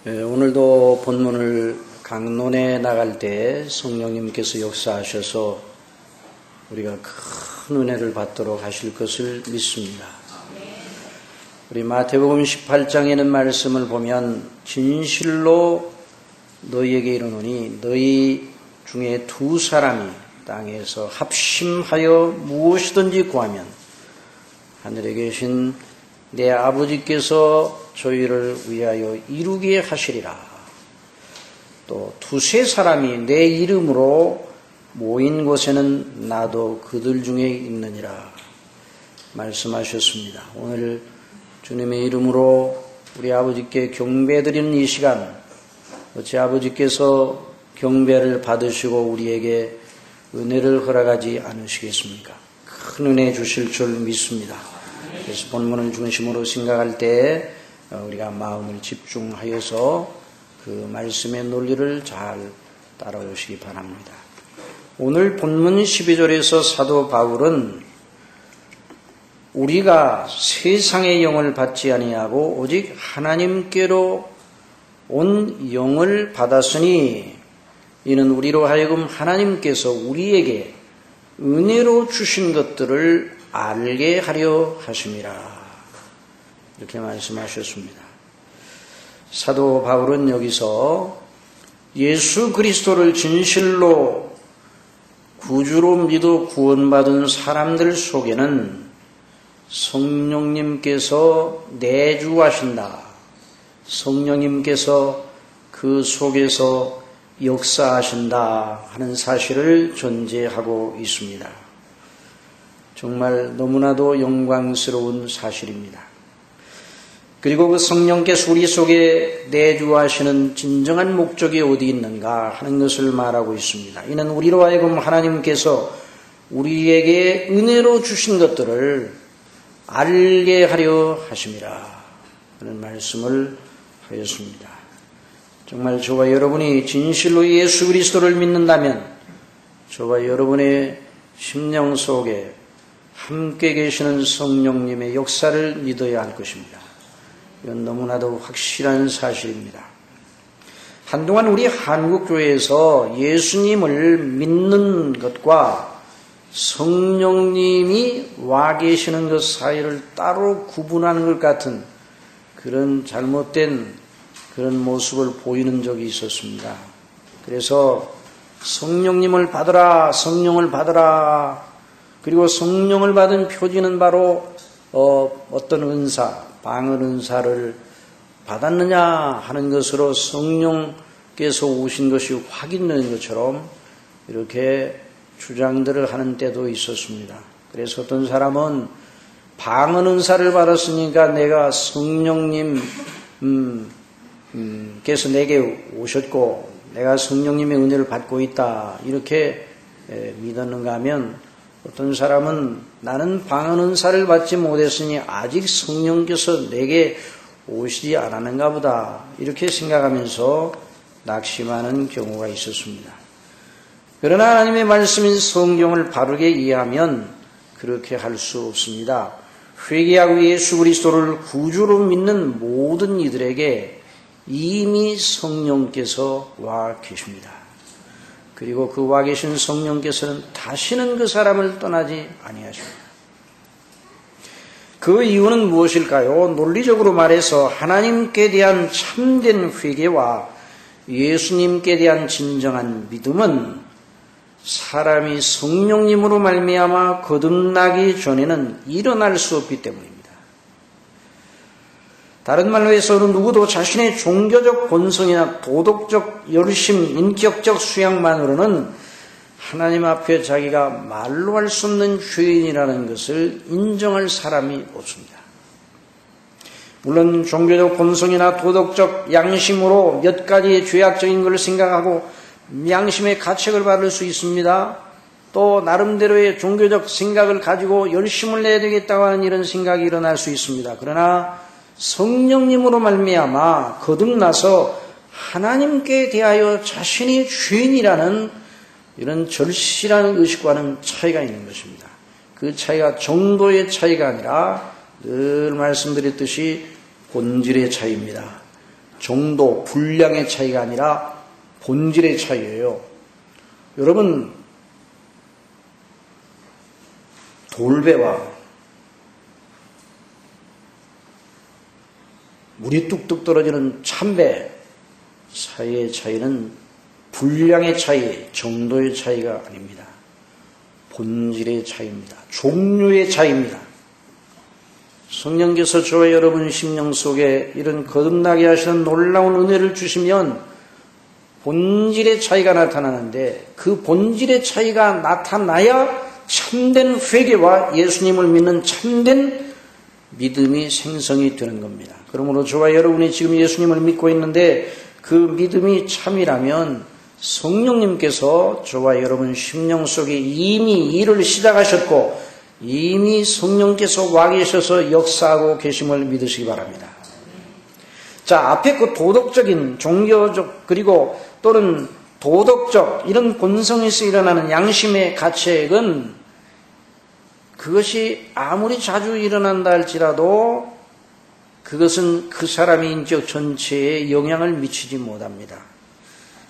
오늘도 본문을 강론에 나갈 때 성령님께서 역사하셔서 우리가 큰 은혜를 받도록 하실 것을 믿습니다. 우리 마태복음 18장에는 말씀을 보면 진실로 너희에게 이르노니 너희 중에 두 사람이 땅에서 합심하여 무엇이든지 구하면 하늘에 계신 내 아버지께서 저희를 위하여 이루게 하시리라. 또 두세 사람이 내 이름으로 모인 곳에는 나도 그들 중에 있느니라 말씀하셨습니다. 오늘 주님의 이름으로 우리 아버지께 경배드리는 이 시간, 어찌 아버지께서 경배를 받으시고 우리에게 은혜를 허락하지 않으시겠습니까? 큰 은혜 주실 줄 믿습니다. 그래서 본문을 중심으로 생각할 때 우리가 마음을 집중하여서 그 말씀의 논리를 잘 따라오시기 바랍니다. 오늘 본문 12절에서 사도 바울은 우리가 세상의 영을 받지 아니하고 오직 하나님께로 온 영을 받았으니 이는 우리로 하여금 하나님께서 우리에게 은혜로 주신 것들을 알게 하려 하심이라. 이렇게 말씀하셨습니다. 사도 바울은 여기서 예수 그리스도를 진실로 구주로 믿어 구원받은 사람들 속에는 성령님께서 내주하신다. 성령님께서 그 속에서 역사하신다 하는 사실을 전제하고 있습니다. 정말 너무나도 영광스러운 사실입니다. 그리고 그 성령께서 우리 속에 내주하시는 진정한 목적이 어디 있는가 하는 것을 말하고 있습니다. 이는 우리로 하여금 하나님께서 우리에게 은혜로 주신 것들을 알게 하려 하심이라 하는 말씀을 하였습니다. 정말 저와 여러분이 진실로 예수 그리스도를 믿는다면 저와 여러분의 심령 속에 함께 계시는 성령님의 역사를 믿어야 할 것입니다. 이건 너무나도 확실한 사실입니다. 한동안 우리 한국교회에서 예수님을 믿는 것과 성령님이 와 계시는 것 사이를 따로 구분하는 것 같은 그런 잘못된 그런 모습을 보이는 적이 있었습니다. 그래서 성령님을 받으라, 성령을 받으라. 그리고 성령을 받은 표지는 바로 어떤 은사, 방언 은사를 받았느냐 하는 것으로 성령께서 오신 것이 확인되는 것처럼 이렇게 주장들을 하는 때도 있었습니다. 그래서 어떤 사람은 방언 은사를 받았으니까 내가 성령님께서 내게 오셨고 내가 성령님의 은혜를 받고 있다 이렇게 믿었는가 하면 어떤 사람은 나는 방언 은사를 받지 못했으니 아직 성령께서 내게 오시지 않았는가 보다 이렇게 생각하면서 낙심하는 경우가 있었습니다. 그러나 하나님의 말씀인 성경을 바르게 이해하면 그렇게 할 수 없습니다. 회개하고 예수 그리스도를 구주로 믿는 모든 이들에게 이미 성령께서 와 계십니다. 그리고 그 와 계신 성령께서는 다시는 그 사람을 떠나지 아니하십니다. 그 이유는 무엇일까요? 논리적으로 말해서 하나님께 대한 참된 회개와 예수님께 대한 진정한 믿음은 사람이 성령님으로 말미암아 거듭나기 전에는 일어날 수 없기 때문입니다. 다른 말로 해서는 누구도 자신의 종교적 본성이나 도덕적 열심, 인격적 수양만으로는 하나님 앞에 자기가 말로 할 수 없는 죄인이라는 것을 인정할 사람이 없습니다. 물론 종교적 본성이나 도덕적 양심으로 몇 가지의 죄악적인 것을 생각하고 양심의 가책을 받을 수 있습니다. 또 나름대로의 종교적 생각을 가지고 열심을 내야 되겠다고 하는 이런 생각이 일어날 수 있습니다. 그러나 성령님으로 말미암아 거듭나서 하나님께 대하여 자신이 죄인이라는 이런 절실한 의식과는 차이가 있는 것입니다. 그 차이가 정도의 차이가 아니라 늘 말씀드렸듯이 본질의 차이입니다. 정도, 분량의 차이가 아니라 본질의 차이예요. 여러분, 돌배와 물이 뚝뚝 떨어지는 참배 사이의 차이는 분량의 차이, 정도의 차이가 아닙니다. 본질의 차이입니다. 종류의 차이입니다. 성령께서 저와 여러분 심령 속에 이런 거듭나게 하시는 놀라운 은혜를 주시면 본질의 차이가 나타나는데, 그 본질의 차이가 나타나야 참된 회개와 예수님을 믿는 참된 믿음이 생성이 되는 겁니다. 그러므로 저와 여러분이 지금 예수님을 믿고 있는데 그 믿음이 참이라면 성령님께서 저와 여러분 심령 속에 이미 일을 시작하셨고 이미 성령께서 와 계셔서 역사하고 계심을 믿으시기 바랍니다. 자, 앞에 그 도덕적인, 종교적, 그리고 또는 도덕적 이런 본성에서 일어나는 양심의 가책은 그것이 아무리 자주 일어난다 할지라도 그것은 그 사람의 인격 전체에 영향을 미치지 못합니다.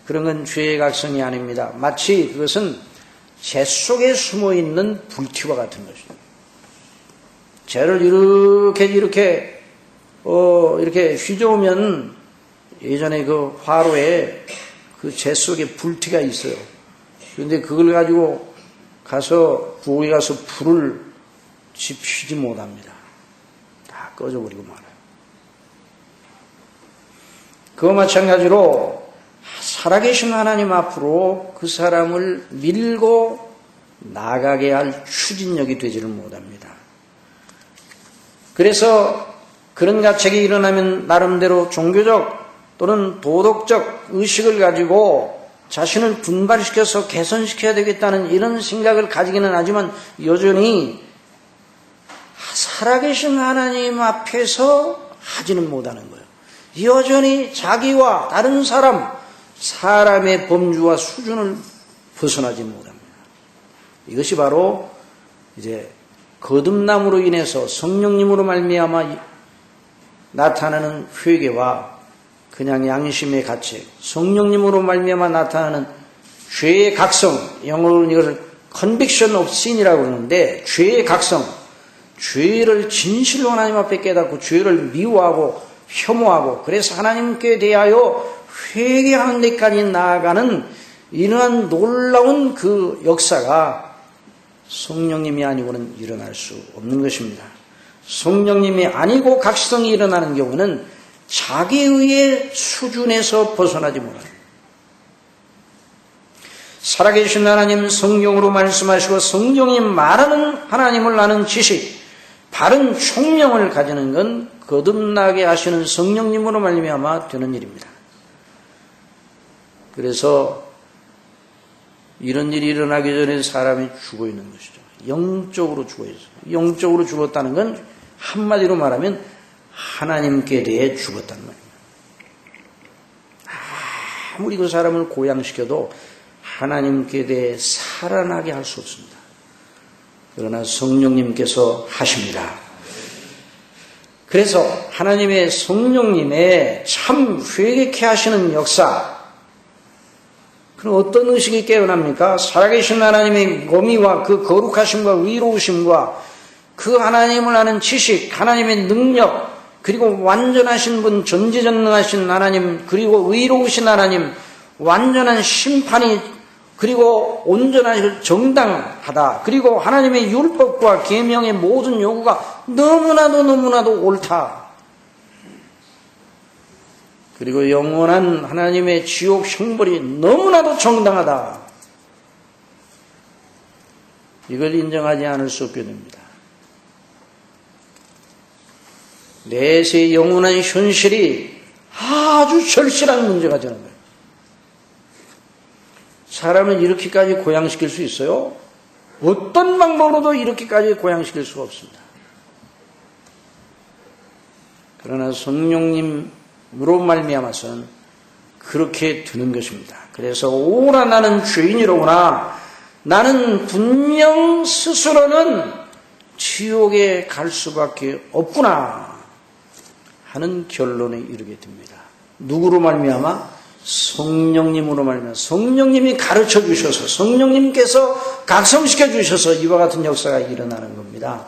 그런 건 죄의 각성이 아닙니다. 마치 그것은 재 속에 숨어있는 불티와 같은 것입니다. 재를 이렇게 휘저으면 예전에 그 화로에 그 재 속에 불티가 있어요. 그런데 그걸 가지고 부엌에 가서 불을 지피지 못합니다. 다 꺼져버리고 말아요. 그와 마찬가지로 살아계신 하나님 앞으로 그 사람을 밀고 나가게 할 추진력이 되지를 못합니다. 그래서 그런 가책이 일어나면 나름대로 종교적 또는 도덕적 의식을 가지고 자신을 분발시켜서 개선시켜야 되겠다는 이런 생각을 가지기는 하지만 여전히 살아계신 하나님 앞에서 하지는 못하는 거예요. 여전히 자기와 다른 사람의 범주와 수준을 벗어나지 못합니다. 이것이 바로 이제 거듭남으로 인해서 성령님으로 말미암아 나타나는 회개와 그냥 양심의 가책, 성령님으로 말미암아 나타나는 죄의 각성, 영어로는 이것을 conviction of sin이라고 그러는데, 죄의 각성, 죄를 진실로 하나님 앞에 깨닫고 죄를 미워하고 혐오하고 그래서 하나님께 대하여 회개하는 데까지 나아가는 이러한 놀라운 그 역사가 성령님이 아니고는 일어날 수 없는 것입니다. 성령님이 아니고 각성이 일어나는 경우는 자기의 수준에서 벗어나지 못합니다. 살아계신 하나님 성령으로 말씀하시고 성령이 말하는 하나님을 아는 지식, 바른 총명을 가지는 건 거듭나게 하시는 성령님으로 말미암아 되는 일입니다. 그래서 이런 일이 일어나기 전에 사람이 죽어 있는 것이죠. 영적으로 죽어 있어요. 영적으로 죽었다는 건 한마디로 말하면 하나님께 대해 죽었다는 말입니다. 아무리 그 사람을 고양시켜도 하나님께 대해 살아나게 할 수 없습니다. 그러나 성령님께서 하십니다. 그래서 하나님의 성령님의 참 회개케 하시는 역사, 그럼 어떤 의식이 깨어납니까? 살아계신 하나님의 공의와 그 거룩하심과 의로우심과 그 하나님을 아는 지식, 하나님의 능력, 그리고 완전하신 분, 전지전능하신 하나님, 그리고 의로우신 하나님, 완전한 심판이, 그리고 온전하고 정당하다, 그리고 하나님의 율법과 계명의 모든 요구가 너무나도 옳다, 그리고 영원한 하나님의 지옥 형벌이 너무나도 정당하다, 이걸 인정하지 않을 수 없게 됩니다. 내세의 영원한 현실이 아주 절실한 문제가 되는 거예요. 사람은 이렇게까지 고양시킬 수 있어요? 어떤 방법으로도 이렇게까지 고양시킬 수가 없습니다. 그러나 성령님으로 말미암아서는 그렇게 되는 것입니다. 그래서 오라 나는 죄인이로구나, 나는 분명 스스로는 지옥에 갈 수밖에 없구나 하는 결론에 이르게 됩니다. 누구로 말미암아? 성령님으로 말미암아. 성령님이 가르쳐 주셔서, 성령님께서 각성시켜 주셔서 이와 같은 역사가 일어나는 겁니다.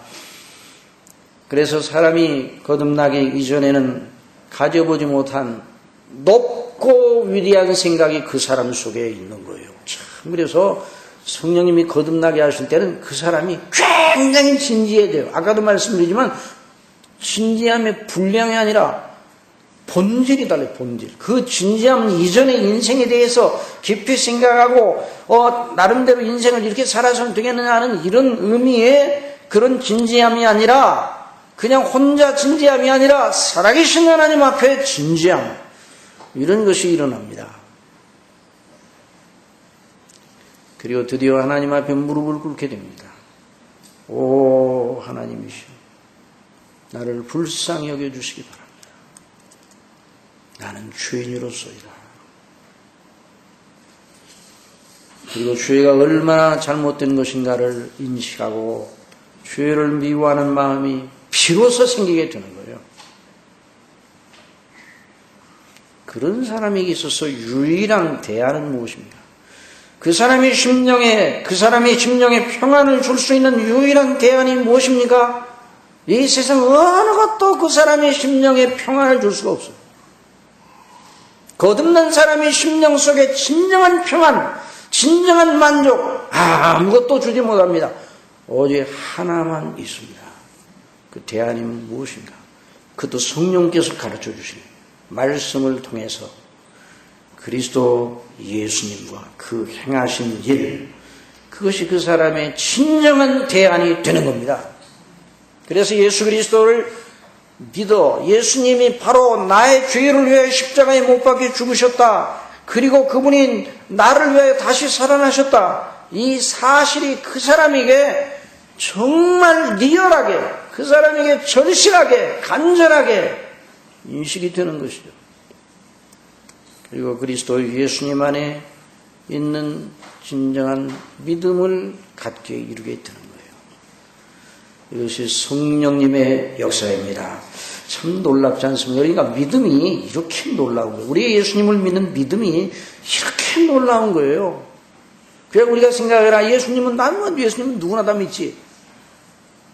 그래서 사람이 거듭나기 이전에는 가져보지 못한 높고 위대한 생각이 그 사람 속에 있는 거예요. 참, 그래서 성령님이 거듭나게 하실 때는 그 사람이 굉장히 진지해야 돼요. 아까도 말씀드리지만 진지함의 분량이 아니라 본질이 달라요. 본질. 그 진지함은 이전의 인생에 대해서 깊이 생각하고 나름대로 인생을 이렇게 살아서는 되겠느냐 하는 이런 의미의 그런 진지함이 아니라 그냥 혼자 진지함이 아니라 살아계신 하나님 앞에 진지함, 이런 것이 일어납니다. 그리고 드디어 하나님 앞에 무릎을 꿇게 됩니다. 오 하나님이시여, 나를 불쌍히 여겨주시기 바랍니다. 나는 죄인으로소이다. 그리고 죄가 얼마나 잘못된 것인가를 인식하고 죄를 미워하는 마음이 비로소 생기게 되는 거예요. 그런 사람에게 있어서 유일한 대안은 무엇입니까? 그 사람의 심령에 평안을 줄 수 있는 유일한 대안이 무엇입니까? 이 세상 어느 것도 그 사람의 심령에 평안을 줄 수가 없어요. 거듭난 사람의 심령 속에 진정한 평안, 진정한 만족, 아무것도 주지 못합니다. 오직 하나만 있습니다. 그 대안이 무엇인가? 그것도 성령께서 가르쳐 주신 말씀을 통해서 그리스도 예수님과 그 행하신 일, 그것이 그 사람의 진정한 대안이 되는 겁니다. 그래서 예수 그리스도를 믿어 예수님이 바로 나의 죄를 위해 십자가에 못 박혀 죽으셨다. 그리고 그분이 나를 위하여 다시 살아나셨다. 이 사실이 그 사람에게 정말 리얼하게, 그 사람에게 절실하게, 간절하게 인식이 되는 것이죠. 그리고 그리스도 예수님 안에 있는 진정한 믿음을 갖게 이루게 되는 거예요. 이것이 성령님의 역사입니다. 참 놀랍지 않습니까? 그러니까 믿음이 이렇게 놀라운 거예요. 우리 예수님을 믿는 믿음이 이렇게 놀라운 거예요. 그래서 우리가 생각해라, 예수님은 누구나 다 믿지.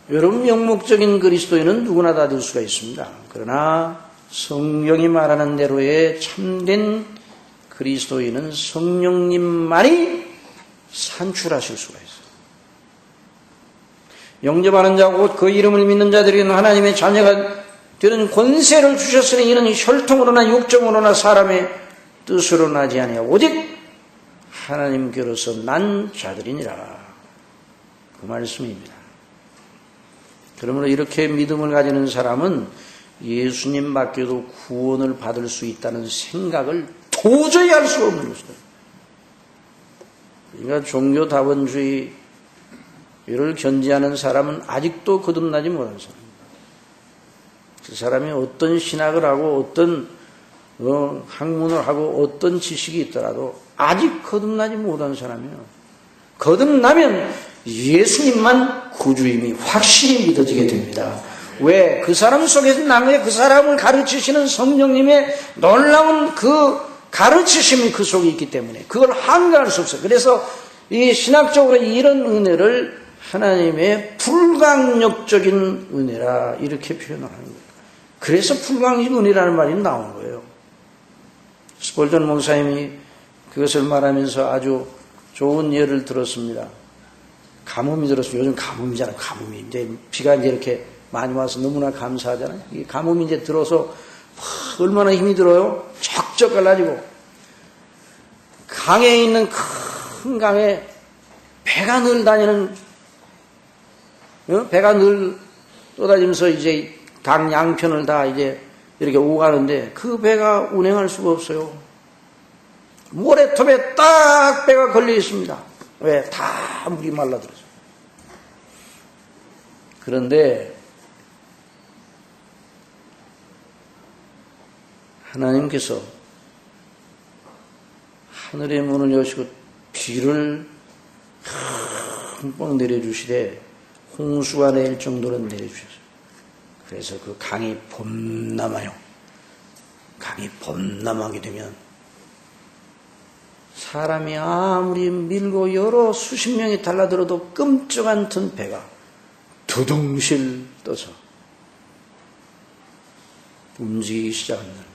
여러분, 명목적인 그리스도인은 누구나 다 될 수가 있습니다. 그러나 성령이 말하는 대로의 참된 그리스도인은 성령님만이 산출하실 수가 있어요. 영접하는 자고 그 이름을 믿는 자들에게는 하나님의 자녀가 되는 권세를 주셨으니 이는 혈통으로나 육정으로나 사람의 뜻으로 나지 아니하고 오직 하나님께로서 난 자들이니라. 그 말씀입니다. 그러므로 이렇게 믿음을 가지는 사람은 예수님 밖에도 구원을 받을 수 있다는 생각을 도저히 할 수가 없는 것이다. 그러니까 종교다원주의를 견지하는 사람은 아직도 거듭나지 못한 사람입니다. 그 사람이 어떤 신학을 하고 어떤 학문을 하고 어떤 지식이 있더라도 아직 거듭나지 못한 사람이에요. 거듭나면 예수님만 구주임이 확실히 믿어지게 됩니다. 왜? 그 사람 속에서 남의 그 사람을 가르치시는 성령님의 놀라운 그 가르치심이 그 속에 있기 때문에 그걸 한가할 수 없어요. 그래서 이 신학적으로 이런 은혜를 하나님의 불강력적인 은혜라 이렇게 표현을 하는 거예요. 그래서 불강력 은혜라는 말이 나온 거예요. 스폴전 목사님이 그것을 말하면서 아주 좋은 예를 들었습니다. 가뭄이 들었어요. 요즘 가뭄이잖아요. 가뭄이 이제 비가 이제 이렇게 많이 와서 너무나 감사하잖아요. 이 가뭄이 이제 들어서 얼마나 힘이 들어요? 척척 갈라지고 강에 있는 큰 강에 배가 늘 다니는 배가 늘 쏟아지면서 이제 강 양편을 다 이제 이렇게 오가는데 그 배가 운행할 수가 없어요. 모래톱에 딱 배가 걸려 있습니다. 왜? 다 물이 말라들었어요. 그런데 하나님께서 하늘의 문을 여시고 비를 흠뻑 내려주시되 홍수가 내릴 정도로 내려주셨어요. 그래서 그 강이 봄나마요. 강이 범람하게 되면 사람이 아무리 밀고 여러 수십 명이 달라들어도 끔찍한 튼 배가 두둥실 떠서 움직이기 시작한다.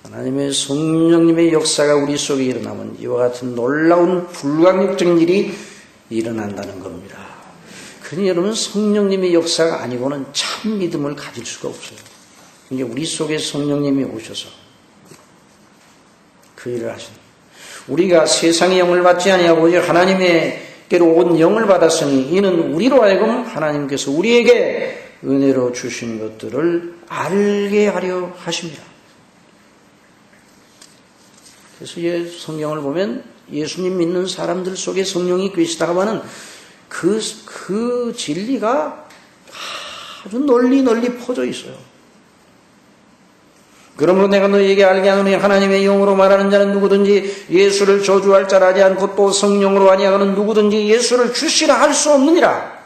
하나님의 성령님의 역사가 우리 속에 일어나면 이와 같은 놀라운 불가항력적인 일이 일어난다는 겁니다. 그러니 여러분 성령님의 역사가 아니고는 참 믿음을 가질 수가 없어요. 이제 우리 속에 성령님이 오셔서 그 일을 하신다. 우리가 세상의 영을 받지 아니하고 오직 하나님께로 온 영을 받았으니 이는 우리로 하여금 하나님께서 우리에게 은혜로 주신 것들을 알게 하려 하십니다. 그래서 성경을 보면 예수님 믿는 사람들 속에 성령이 계시다고 하는 그 진리가 아주 널리 퍼져 있어요. 그러므로 내가 너희에게 알게 하노니 하나님의 영으로 말하는 자는 누구든지 예수를 저주할 자라지 않고 또 성령으로 아니하고는 누구든지 예수를 주시라 할 수 없느니라.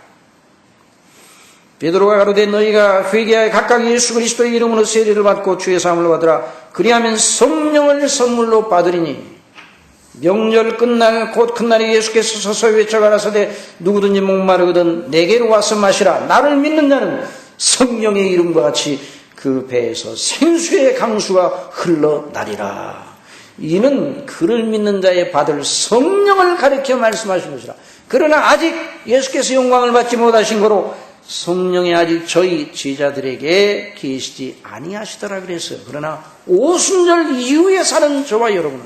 베드로가 가로되 너희가 회개하여 각각 예수 그리스도의 이름으로 세례를 받고 주의 사함을 받으라. 그리하면 성령을 선물로 받으리니 명절 끝날 곧 큰날에 예수께서 서서 외쳐 가라사대 누구든지 목마르거든 내게로 와서 마시라. 나를 믿는 자는 성령의 이름과 같이 그 배에서 생수의 강수가 흘러나리라. 이는 그를 믿는 자의 받을 성령을 가리켜 말씀하신 것이라. 그러나 아직 예수께서 영광을 받지 못하신 거로 성령이 아직 저희 제자들에게 계시지 아니하시더라 그랬어요. 그러나 오순절 이후에 사는 저와 여러분은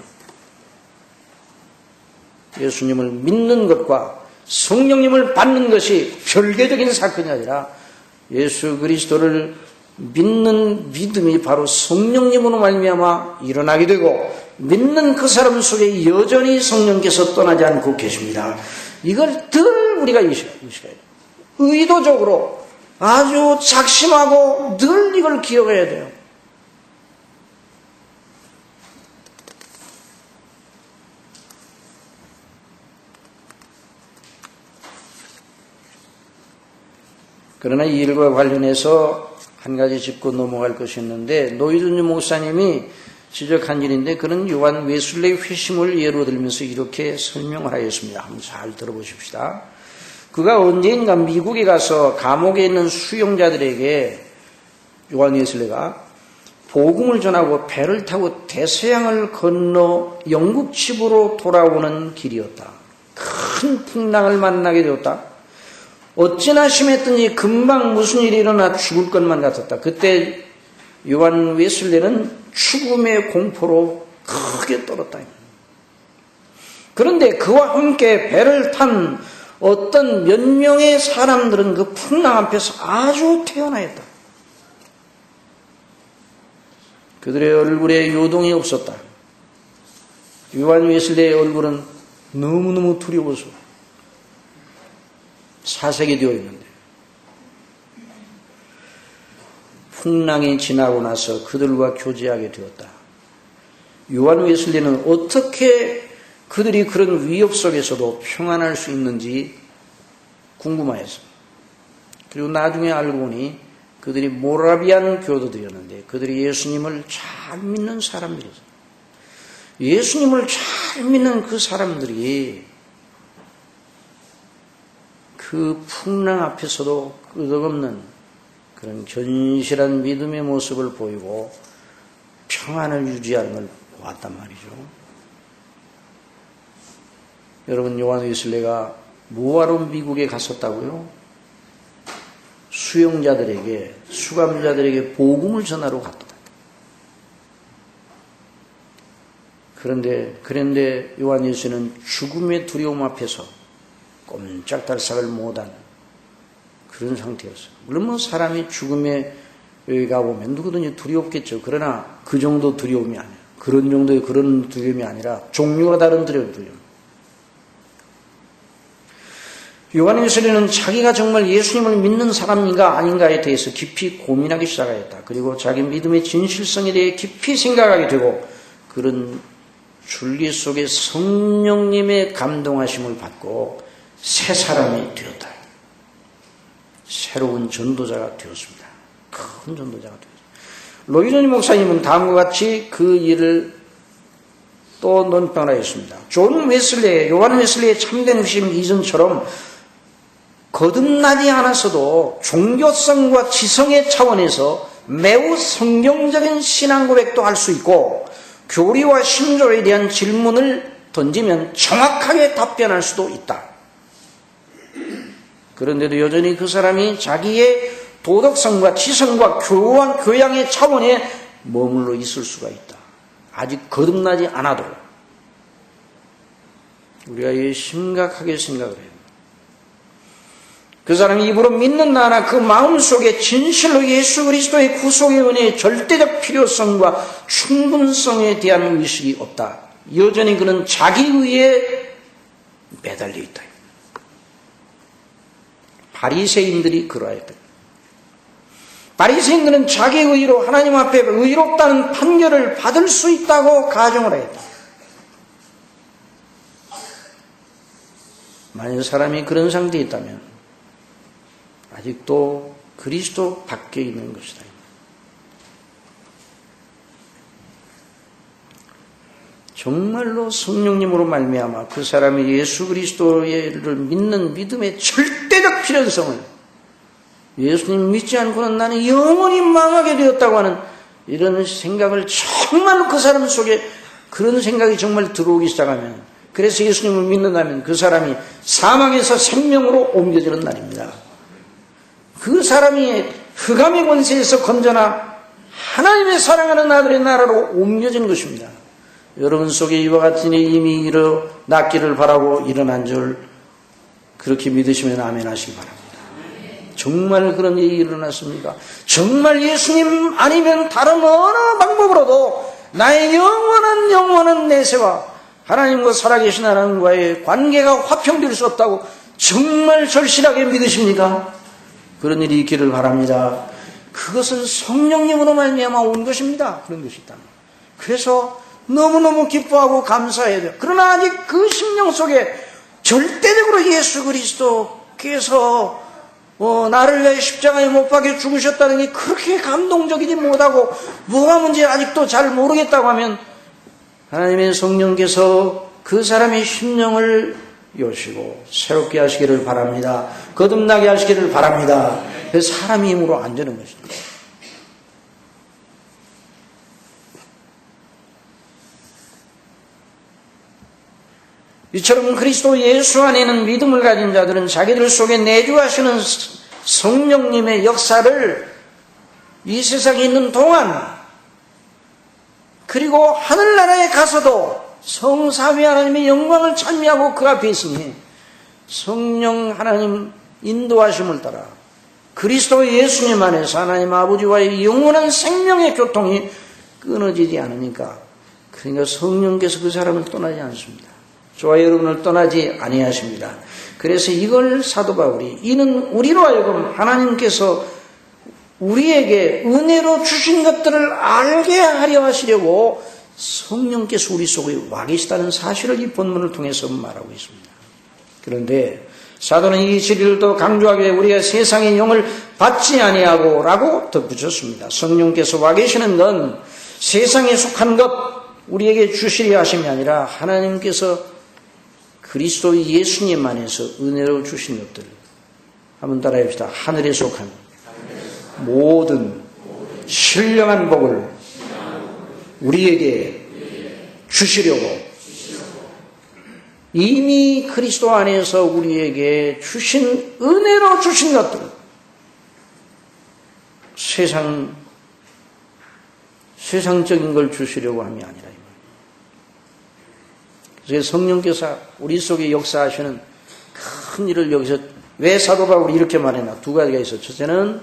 예수님을 믿는 것과 성령님을 받는 것이 별개적인 사건이 아니라 예수 그리스도를 믿는 믿음이 바로 성령님으로 말미암아 일어나게 되고 믿는 그 사람 속에 여전히 성령께서 떠나지 않고 계십니다. 이걸 늘 우리가 의식해야 돼요. 의도적으로 아주 작심하고 늘 이걸 기억해야 돼요. 그러나 이 일과 관련해서 한 가지 짚고 넘어갈 것이 있는데 노이든지 목사님이 지적한 일인데 그는 요한 웨슬레의 회심을 예로 들면서 이렇게 설명을 하였습니다. 한번 잘 들어보십시다. 그가 언제인가 미국에 가서 감옥에 있는 수용자들에게 요한 웨슬레가 복음을 전하고 배를 타고 대서양을 건너 영국 집으로 돌아오는 길이었다. 큰 풍랑을 만나게 되었다. 어찌나 심했든지 금방 무슨 일이 일어나 죽을 것만 같았다. 그때 요한 웨슬레는 죽음의 공포로 크게 떨었다. 그런데 그와 함께 배를 탄 어떤 몇 명의 사람들은 그 풍랑 앞에서 아주 태연하였다. 그들의 얼굴에 요동이 없었다. 요한 웨슬레의 얼굴은 너무너무 두려워서 사색이 되어 있는데 풍랑이 지나고 나서 그들과 교제하게 되었다. 요한 웨슬레는 어떻게 그들이 그런 위협 속에서도 평안할 수 있는지 궁금하였어. 그리고 나중에 알고 보니 그들이 모라비안 교도들이었는데 그들이 예수님을 잘 믿는 사람들이었어요. 예수님을 잘 믿는 그 사람들이 그 풍랑 앞에서도 끄덕없는 그런 견실한 믿음의 모습을 보이고 평안을 유지하는 걸 보았단 말이죠. 여러분, 요한 웨슬레가 뭐하러 미국에 갔었다고요? 수용자들에게, 수감자들에게 복음을 전하러 갔다. 그런데 요한 웨슬레는 죽음의 두려움 앞에서 꼼짝달싹을 못한 그런 상태였어요. 물론 뭐 사람이 죽음에 가보면 누구든지 두렵겠죠. 그러나 그 정도 두려움이 아니에요. 그런 정도의 그런 두려움이 아니라 종류가 다른 두려움. 요한 웨슬레는 자기가 정말 예수님을 믿는 사람인가 아닌가에 대해서 깊이 고민하기 시작하였다. 그리고 자기 믿음의 진실성에 대해 깊이 생각하게 되고 그런 줄기 속에 성령님의 감동하심을 받고 새 사람이 되었다. 새로운 전도자가 되었습니다. 큰 전도자가 되었습니다. 로이드 목사님은 다음과 같이 그 일을 또 논평을 했습니다. 요한 웨슬리의 참된 회심 이전처럼 거듭나지 않았어도 종교성과 지성의 차원에서 매우 성경적인 신앙 고백도 할 수 있고 교리와 신조에 대한 질문을 던지면 정확하게 답변할 수도 있다. 그런데도 여전히 그 사람이 자기의 도덕성과 지성과 교양의 차원에 머물러 있을 수가 있다. 아직 거듭나지 않아도 우리가 이에 심각하게 생각을 해요. 그 사람이 입으로 믿는 나나 그 마음속에 진실로 예수 그리스도의 구속의 은혜의 절대적 필요성과 충분성에 대한 의식이 없다. 여전히 그는 자기의에 매달려 있다. 바리새인들이 그러했다. 바리새인들은 자기의 의로 하나님 앞에 의롭다는 판결을 받을 수 있다고 가정을 했다. 만약 사람이 그런 상태에 있다면 아직도 그리스도 밖에 있는 것이다. 정말로 성령님으로 말미암아 그 사람이 예수 그리스도를 믿는 믿음의 절대적 필요성을 예수님 믿지 않고는 나는 영원히 망하게 되었다고 하는 이런 생각을 정말로 그 사람 속에 그런 생각이 정말 들어오기 시작하면 그래서 예수님을 믿는다면 그 사람이 사망에서 생명으로 옮겨지는 날입니다. 그 사람이 흑암의 권세에서 건져나 하나님의 사랑하는 아들의 나라로 옮겨진 것입니다. 여러분 속에 이와 같은 일이 이미 일어났기를 바라고 일어난 줄 그렇게 믿으시면 아멘 하시기 바랍니다. 정말 그런 일이 일어났습니까? 정말 예수님 아니면 다른 어느 방법으로도 나의 영원한 내세와 하나님과 살아계신 하나님과의 관계가 화평될 수 없다고 정말 절실하게 믿으십니까? 그런 일이 있기를 바랍니다. 그것은 성령님으로 말미암아 온 것입니다. 그런 것이 있다. 그래서 너무너무 기뻐하고 감사해야 돼요. 그러나 아직 그 심령 속에 절대적으로 예수 그리스도께서 나를 위해 십자가에 못 박혀 죽으셨다는 게 그렇게 감동적이지 못하고 뭐가 문제 아직도 잘 모르겠다고 하면 하나님의 성령께서 그 사람의 심령을 여시고 새롭게 하시기를 바랍니다. 거듭나게 하시기를 바랍니다. 그래서 사람의 힘으로 안 되는 것입니다. 이처럼 그리스도 예수 안에는 믿음을 가진 자들은 자기들 속에 내주하시는 성령님의 역사를 이 세상에 있는 동안 그리고 하늘나라에 가서도 성삼위 하나님의 영광을 찬미하고 그 앞에 있으니 성령 하나님 인도하심을 따라 그리스도 예수님 안에서 하나님 아버지와의 영원한 생명의 교통이 끊어지지 않으니까 그러니까 성령께서 그 사람을 떠나지 않습니다. 저와 여러분을 떠나지 아니하십니다. 그래서 이걸 사도 바울이 이는 우리로 하여금 하나님께서 우리에게 은혜로 주신 것들을 알게 하려 하시려고 성령께서 우리 속에 와 계시다는 사실을 이 본문을 통해서 말하고 있습니다. 그런데 사도는 이 진리를 더 강조하기에 우리가 세상의 영을 받지 아니하고 라고 덧붙였습니다. 성령께서 와 계시는 건 세상에 속한 것 우리에게 주시려 하심이 아니라 하나님께서 그리스도 예수님 안에서 은혜로 주신 것들 한번 따라해 봅시다. 하늘에 속한 모든 신령한 복을 우리에게 주시려고 이미 그리스도 안에서 우리에게 주신 은혜로 주신 것들 세상적인 걸 주시려고 함이 아니라 그래서 성령께서 우리 속에 역사하시는 큰 일을 여기서 왜 사도 바울이 이렇게 말했나? 두 가지가 있어. 첫째는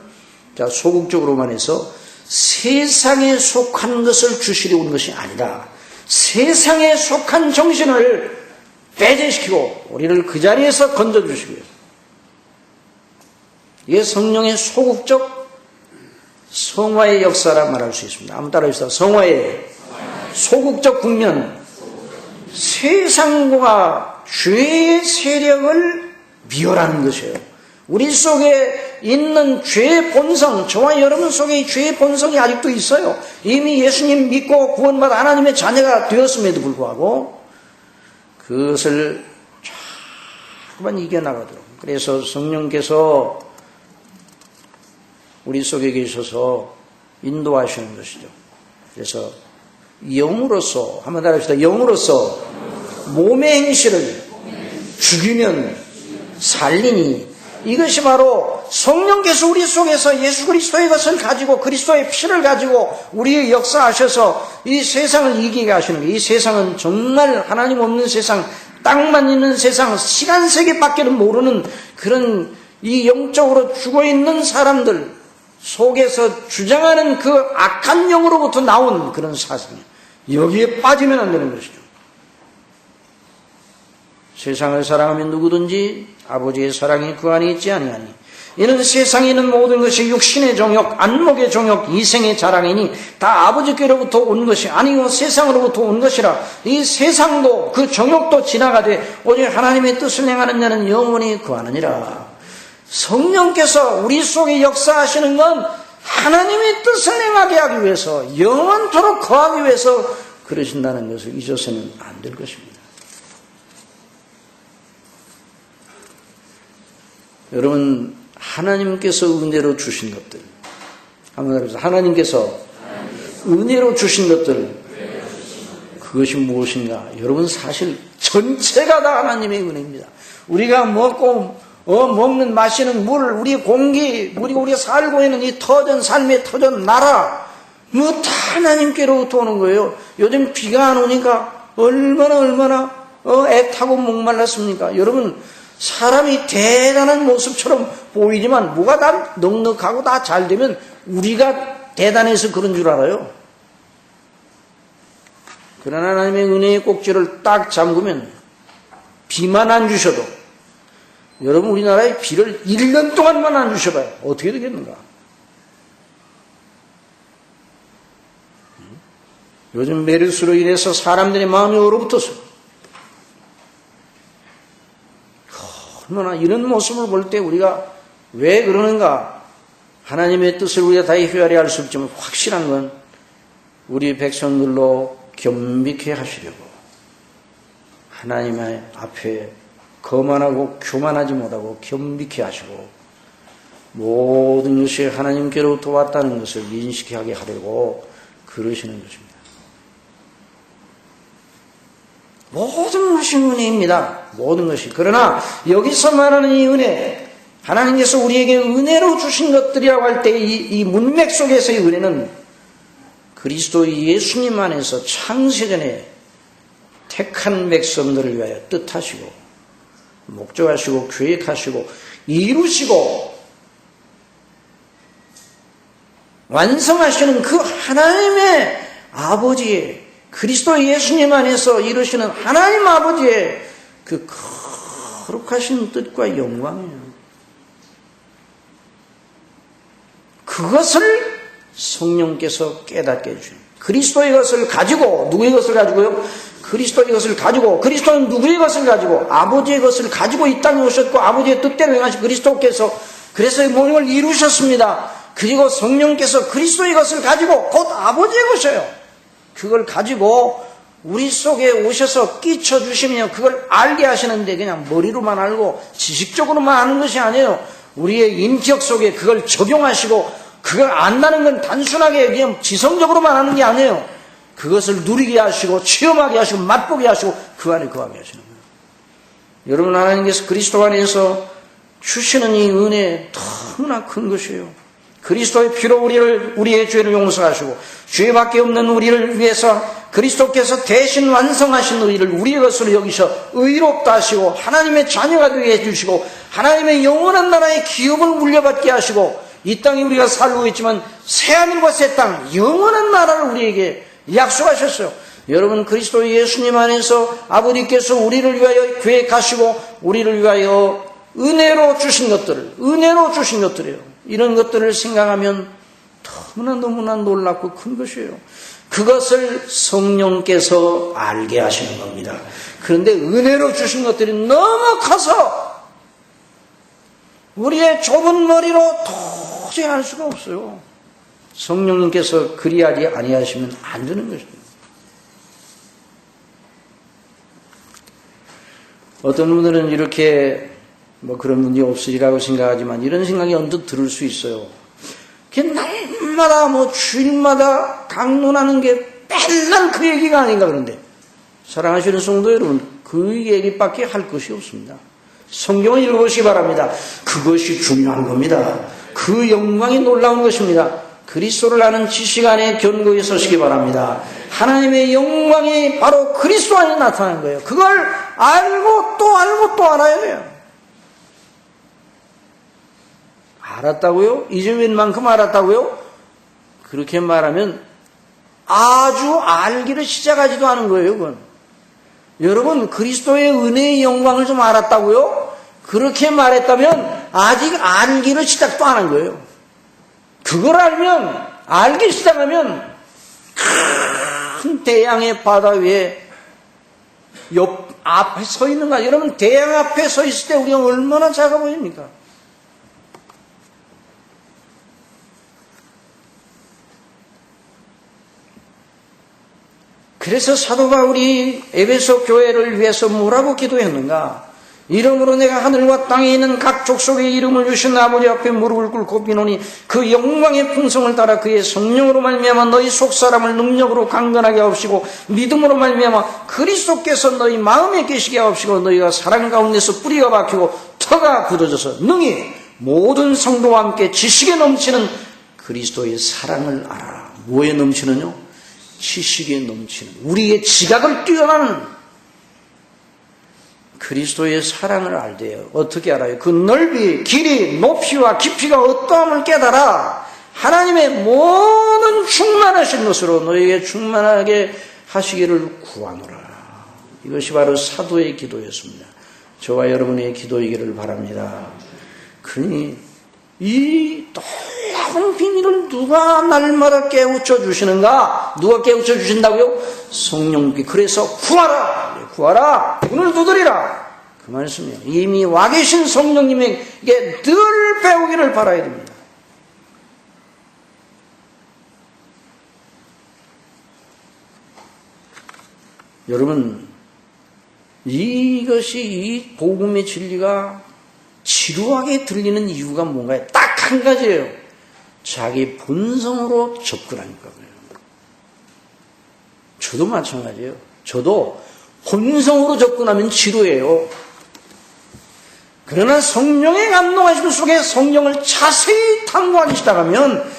소극적으로만 해서 세상에 속한 것을 주시려 온 것이 아니다. 세상에 속한 정신을 배제시키고 우리를 그 자리에서 건져주시기 위해서 이게 성령의 소극적 성화의 역사라 말할 수 있습니다. 한번 따라해주세요. 성화의 소극적 국면 세상과 죄의 세력을 미워하는 것이에요. 우리 속에 있는 죄의 본성, 저와 여러분 속에 이 죄의 본성이 아직도 있어요. 이미 예수님 믿고 구원받아 하나님의 자녀가 되었음에도 불구하고 그것을 자꾸만 이겨나가도록. 그래서 성령께서 우리 속에 계셔서 인도하시는 것이죠. 그래서 영으로서, 한번 따라합시다. 영으로서 몸의 행실을 죽이면 살리니, 이것이 바로 성령께서 우리 속에서 예수 그리스도의 것을 가지고 그리스도의 피를 가지고 우리의 역사하셔서 이 세상을 이기게 하시는 거예요. 이 세상은 정말 하나님 없는 세상, 땅만 있는 세상, 시간 세계밖에는 모르는 그런 이 영적으로 죽어있는 사람들 속에서 주장하는 그 악한 영으로부터 나온 그런 사상이에요. 여기에 빠지면 안 되는 것이죠. 세상을 사랑하면 누구든지 아버지의 사랑이 그 안에 있지 아니하니, 이는 세상에 있는 모든 것이 육신의 정욕, 안목의 정욕, 이생의 자랑이니 다 아버지께로부터 온 것이 아니고 세상으로부터 온 것이라. 이 세상도 그 정욕도 지나가되 오직 하나님의 뜻을 행하는 자는 영원히 거하느니라. 성령께서 우리 속에 역사하시는 건 하나님의 뜻을 행하게 하기 위해서, 영원토록 거하기 위해서 그러신다는 것을 잊어서는 안 될 것입니다. 여러분, 하나님께서 은혜로 주신 것들, 한번 해보세요. 하나님께서 은혜로 주신 것들, 그것이 무엇인가? 여러분, 사실 전체가 다 하나님의 은혜입니다. 우리가 먹고 먹는 마시는 물, 우리 공기, 우리가 살고 있는 이 터전, 삶의 터전, 나라, 뭐 다 하나님께로부터 오는 거예요. 요즘 비가 안 오니까 얼마나 애타고 목말랐습니까? 여러분, 사람이 대단한 모습처럼 보이지만 뭐가 다 넉넉하고 다 잘 되면 우리가 대단해서 그런 줄 알아요. 그러나 하나님의 은혜의 꼭지를 딱 잠그면 비만 안 주셔도, 여러분 우리나라에 비를 1년 동안만 안 주셔봐요. 어떻게 되겠는가? 요즘 메르스로 인해서 사람들의 마음이 얼어붙었어요. 얼마나 이런 모습을 볼 때 우리가 왜 그러는가? 하나님의 뜻을 우리가 다 헤아려 할 수 없지만 확실한 건 우리 백성들로 겸비케 하시려고 하나님의 앞에 거만하고 교만하지 못하고 겸비케 하시고 모든 것이 하나님께로부터 왔다는 것을 인식하게 하려고 그러시는 것입니다. 모든 것이 은혜입니다. 모든 것이. 그러나 여기서 말하는 이 은혜, 하나님께서 우리에게 은혜로 주신 것들이라고 할 때 이 문맥 속에서의 은혜는 그리스도 예수님 안에서 창세전에 택한 백성들을 위하여 뜻하시고 목적하시고 계획하시고 이루시고 완성하시는 그 하나님의 아버지의, 그리스도 예수님 안에서 이루시는 하나님 아버지의 그 거룩하신 뜻과 영광이에요. 그것을 성령께서 깨닫게 해주세요. 그리스도의 것을 가지고, 누구의 것을 가지고요? 그리스도의 것을 가지고, 그리스도는 누구의 것을 가지고? 아버지의 것을 가지고 이 땅에 오셨고 아버지의 뜻대로 행하신 그리스도께서, 그래서 이 모든 걸 이루셨습니다. 그리고 성령께서 그리스도의 것을 가지고, 곧 아버지의 것이에요. 그걸 가지고 우리 속에 오셔서 끼쳐주시며 그걸 알게 하시는데, 그냥 머리로만 알고 지식적으로만 아는 것이 아니에요. 우리의 인격 속에 그걸 적용하시고, 그걸 안다는 건 단순하게 그냥 지성적으로만 하는 게 아니에요. 그것을 누리게 하시고 체험하게 하시고 맛보게 하시고 그 안에 거하게 하시는 거예요. 여러분, 하나님께서 그리스도 안에서 주시는 이 은혜 너무나 큰 것이에요. 그리스도의 피로 우리의 죄를 용서하시고 죄밖에 없는 우리를 위해서 그리스도께서 대신 완성하신 우리를 우리의 것으로 여기셔 의롭다 하시고 하나님의 자녀가 되게 해주시고 하나님의 영원한 나라의 기업을 물려받게 하시고, 이 땅에 우리가 살고 있지만 새하늘과 새 땅, 영원한 나라를 우리에게 약속하셨어요. 여러분, 그리스도 예수님 안에서 아버지께서 우리를 위하여 계획하시고 우리를 위하여 은혜로 주신 것들이에요. 이런 것들을 생각하면 너무나 놀랍고 큰 것이에요. 그것을 성령께서 알게 하시는 겁니다. 그런데 은혜로 주신 것들이 너무 커서 우리의 좁은 머리로 도저히 할 수가 없어요. 성령님께서 그리하지 아니하시면 안 되는 것입니다. 어떤 분들은 이렇게 그런 문제 없으리라고 생각하지만 이런 생각이 언뜻 들을 수 있어요. 날마다 주일마다 강론하는 게 맨날 그 얘기가 아닌가. 그런데 사랑하시는 성도 여러분, 그 얘기밖에 할 것이 없습니다. 성경을 읽어보시기 바랍니다. 그것이 중요한 겁니다. 그 영광이 놀라운 것입니다. 그리스도를 아는 지식 안에 견고히 서시기 바랍니다. 하나님의 영광이 바로 그리스도 안에 나타나는 거예요. 그걸 알고 또 알아야 돼요. 알았다고요? 이제는 만큼 알았다고요? 그렇게 말하면 아주 알기를 시작하지도 않은 거예요. 그건. 여러분, 그리스도의 은혜의 영광을 좀 알았다고요? 그렇게 말했다면 아직 알기를 시작도 안 한 거예요. 그걸 알기 시작하면 큰 대양의 바다 위에 앞에 서 있는가? 여러분, 대양 앞에 서 있을 때 우리가 얼마나 작아 보입니까? 그래서 사도 바울이 에베소 교회를 위해서 뭐라고 기도했는가? 이러므로 내가 하늘과 땅에 있는 각 족속의 이름을 주신 아버지 앞에 무릎을 꿇고 비노니 그 영광의 풍성을 따라 그의 성령으로 말미암아 너희 속사람을 능력으로 강건하게 하옵시고 믿음으로 말미암아 그리스도께서 너희 마음에 계시게 하옵시고 너희가 사랑 가운데서 뿌리가 박히고 터가 굳어져서 능히 모든 성도와 함께 지식에 넘치는 그리스도의 사랑을 알아라. 뭐에 넘치는요? 지식에 넘치는, 우리의 지각을 뛰어나는 그리스도의 사랑을 알대요. 어떻게 알아요? 그 넓이, 길이, 높이와 깊이가 어떠함을 깨달아 하나님의 모든 충만하신 것으로 너희에게 충만하게 하시기를 구하노라. 이것이 바로 사도의 기도였습니다. 저와 여러분의 기도이기를 바랍니다. 그러니 이 놀라운 비밀을 누가 날마다 깨우쳐 주시는가? 누가 깨우쳐 주신다고요? 성령님께. 그래서 구하라, 문을 두드리라, 그 말씀이에요. 이미 와 계신 성령님에게 늘 배우기를 바라야 됩니다. 여러분, 이것이 이 복음의 진리가 지루하게 들리는 이유가 뭔가요? 딱 한 가지예요. 자기 본성으로 접근하니까 그래요. 저도 마찬가지예요. 저도 본성으로 접근하면 지루해요. 그러나 성령의 감동하심 속에 성령을 자세히 탐구하기 시작하면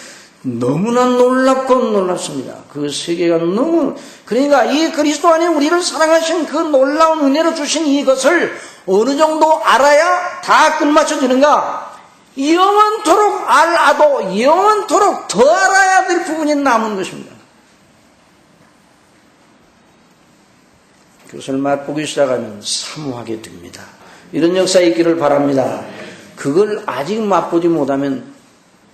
너무나 놀랍고 놀랍습니다. 그 세계가 너무, 그러니까 이 그리스도 안에 우리를 사랑하신 그 놀라운 은혜로 주신 이것을 어느 정도 알아야 다 끝마쳐지는가? 영원토록 알아도 영원토록 더 알아야 될 부분이 남은 것입니다. 그것을 맛보기 시작하면 사모하게 됩니다. 이런 역사 있기를 바랍니다. 그걸 아직 맛보지 못하면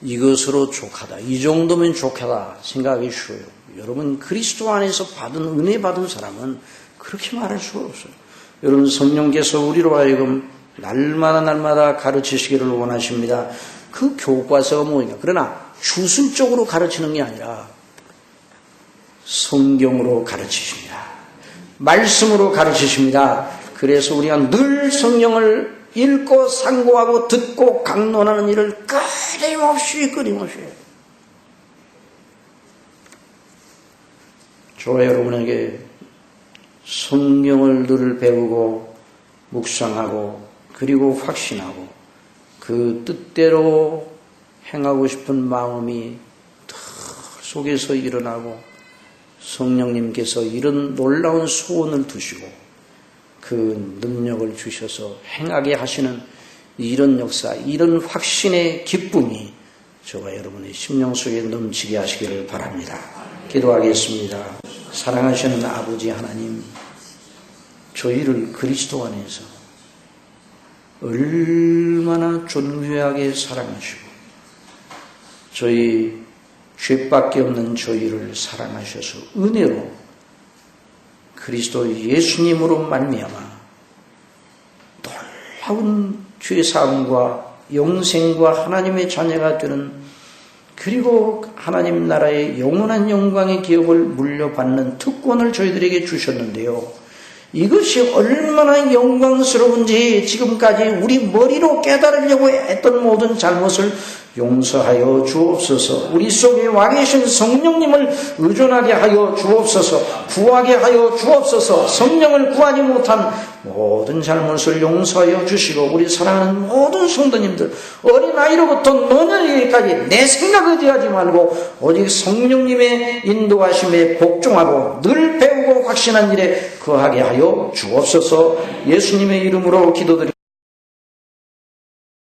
이것으로 족하다, 이 정도면 족하다 생각하기 쉬워요. 여러분, 그리스도 안에서 받은 은혜 받은 사람은 그렇게 말할 수가 없어요. 여러분, 성령께서 우리로 하여금 날마다 가르치시기를 원하십니다. 그 교과서가 뭐냐? 그러나 주술적으로 가르치는 게 아니라 성경으로 가르치십니다. 말씀으로 가르치십니다. 그래서 우리가 늘 성령을 읽고 상고하고 듣고 강론하는 일을 끊임없이 해요. 저와 여러분에게 성경을 늘 배우고 묵상하고 그리고 확신하고 그 뜻대로 행하고 싶은 마음이 늘 속에서 일어나고 성령님께서 이런 놀라운 소원을 두시고 그 능력을 주셔서 행하게 하시는 이런 역사, 이런 확신의 기쁨이 저와 여러분의 심령 속에 넘치게 하시기를 바랍니다. 기도하겠습니다. 사랑하시는 아버지 하나님, 저희를 그리스도 안에서 얼마나 존귀하게 사랑하시고 저희 죄밖에 없는 저희를 사랑하셔서 은혜로 그리스도 예수님으로 말미암아 놀라운 죄사함과 영생과 하나님의 자녀가 되는, 그리고 하나님 나라의 영원한 영광의 기업을 물려받는 특권을 저희들에게 주셨는데요. 이것이 얼마나 영광스러운지 지금까지 우리 머리로 깨달으려고 했던 모든 잘못을 용서하여 주옵소서. 우리 속에 와 계신 성령님을 의존하게 하여 주옵소서. 구하게 하여 주옵소서. 성령을 구하지 못한 모든 잘못을 용서하여 주시고, 우리 사랑하는 모든 성도님들, 어린아이로부터 노년에게까지 내 생각 의지하지 말고 오직 성령님의 인도하심에 복종하고 늘 배우고 확신한 일에 거하게 하여 주옵소서. 예수님의 이름으로 기도드립니다.